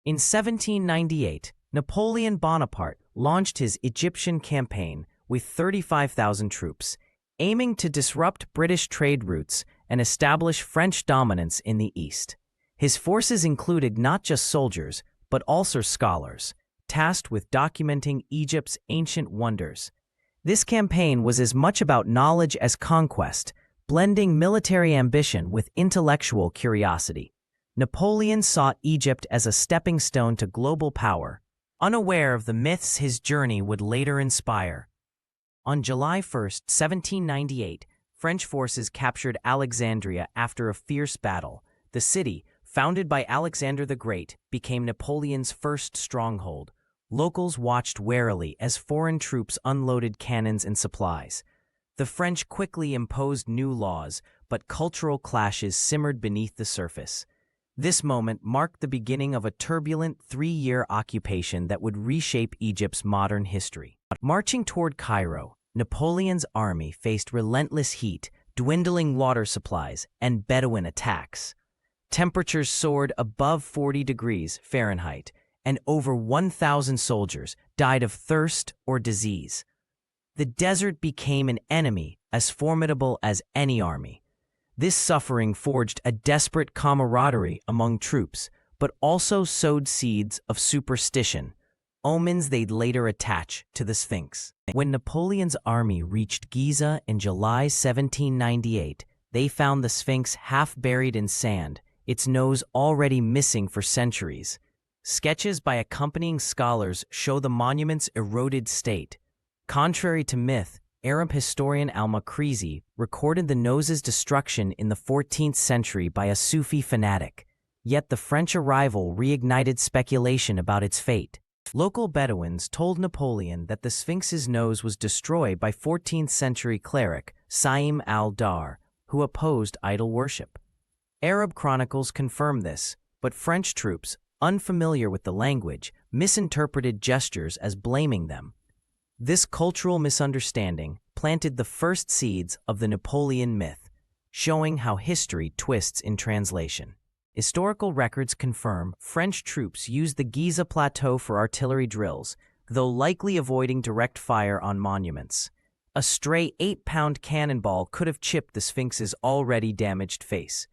In 1798, Napoleon Bonaparte launched his Egyptian campaign with 35,000 troops, aiming to disrupt British trade routes and establish French dominance in the East. His forces included not just soldiers, but also scholars, tasked with documenting Egypt's ancient wonders. This campaign was as much about knowledge as conquest, blending military ambition with intellectual curiosity. Napoleon saw Egypt as a stepping stone to global power, unaware of the myths his journey would later inspire. On July 1, 1798, French forces captured Alexandria after a fierce battle. The city, founded by Alexander the Great, became Napoleon's first stronghold. Locals watched warily as foreign troops unloaded cannons and supplies. The French quickly imposed new laws, but cultural clashes simmered beneath the surface. This moment marked the beginning of a turbulent 3-year occupation that would reshape Egypt's modern history. Marching toward Cairo, Napoleon's army faced relentless heat, dwindling water supplies, and Bedouin attacks. Temperatures soared above 40 degrees Fahrenheit, and over 1,000 soldiers died of thirst or disease. The desert became an enemy as formidable as any army. This suffering forged a desperate camaraderie among troops, but also sowed seeds of superstition, omens they'd later attach to the Sphinx. When Napoleon's army reached Giza in July 1798, they found the Sphinx half buried in sand, its nose already missing for centuries. Sketches by accompanying scholars show the monument's eroded state. Contrary to myth, Arab historian al-Makrizi recorded the nose's destruction in the 14th century by a Sufi fanatic, yet the French arrival reignited speculation about its fate. Local Bedouins told Napoleon that the Sphinx's nose was destroyed by 14th-century cleric Saim al-Dar, who opposed idol worship. Arab chronicles confirm this, but French troops, unfamiliar with the language, misinterpreted gestures as blaming them. This cultural misunderstanding planted the first seeds of the Napoleon myth, showing how history twists in translation. Historical records confirm French troops used the Giza Plateau for artillery drills, though likely avoiding direct fire on monuments. A stray 8-pound cannonball could have chipped the Sphinx's already damaged face.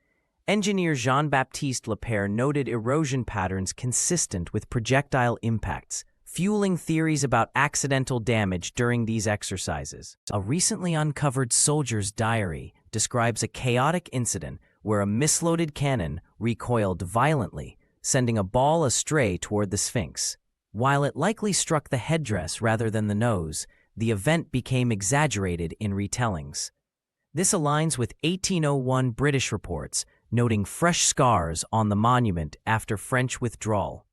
Engineer Jean-Baptiste Lepere noted erosion patterns consistent with projectile impacts, fueling theories about accidental damage during these exercises. A recently uncovered soldier's diary describes a chaotic incident where a misloaded cannon recoiled violently, sending a ball astray toward the Sphinx. While it likely struck the headdress rather than the nose, the event became exaggerated in retellings. This aligns with 1801 British reports, noting fresh scars on the monument after French withdrawal.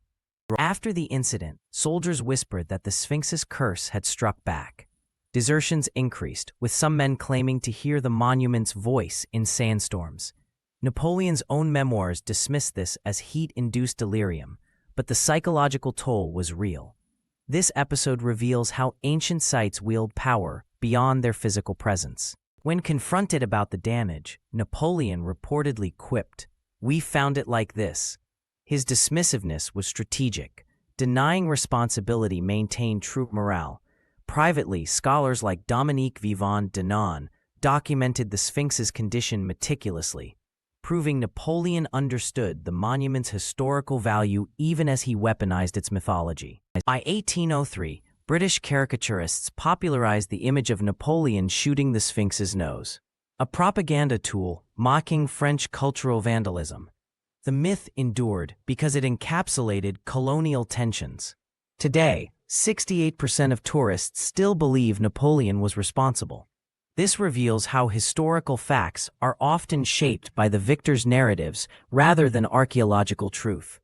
After the incident, soldiers whispered that the Sphinx's curse had struck back. Desertions increased, with some men claiming to hear the monument's voice in sandstorms. Napoleon's own memoirs dismissed this as heat-induced delirium, but the psychological toll was real. This episode reveals how ancient sites wield power beyond their physical presence. When confronted about the damage, Napoleon reportedly quipped, "We found it like this." His dismissiveness was strategic. Denying responsibility maintained troop morale. Privately, scholars like Dominique Vivant-Denon documented the Sphinx's condition meticulously, proving Napoleon understood the monument's historical value even as he weaponized its mythology. By 1803, British caricaturists popularized the image of Napoleon shooting the Sphinx's nose, a propaganda tool mocking French cultural vandalism. The myth endured because it encapsulated colonial tensions. Today, 68% of tourists still believe Napoleon was responsible. This reveals how historical facts are often shaped by the victor's narratives rather than archaeological truth.